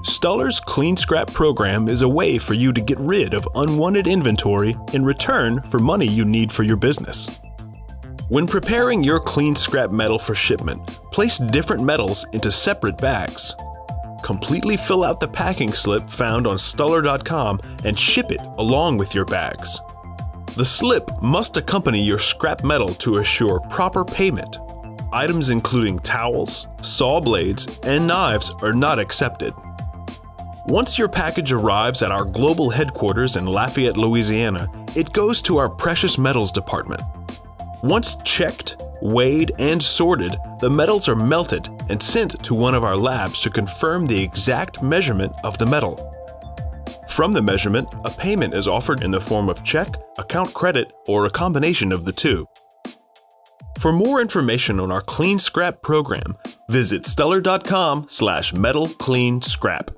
Stuller's Clean Scrap program is a way for you to get rid of unwanted inventory in return for money you need for your business. When preparing your clean scrap metal for shipment, place different metals into separate bags. Completely fill out the packing slip found on Stuller.com and ship it along with your bags. The slip must accompany your scrap metal to assure proper payment. Items including towels, saw blades, and knives are not accepted. Once your package arrives at our global headquarters in Lafayette, Louisiana, it goes to our precious metals department. Once checked, weighed, and sorted, the metals are melted and sent to one of our labs to confirm the exact measurement of the metal. From the measurement, a payment is offered in the form of check, account credit, or a combination of the two. For more information on our Clean Scrap program, visit Stuller.com/metalcleanscrap.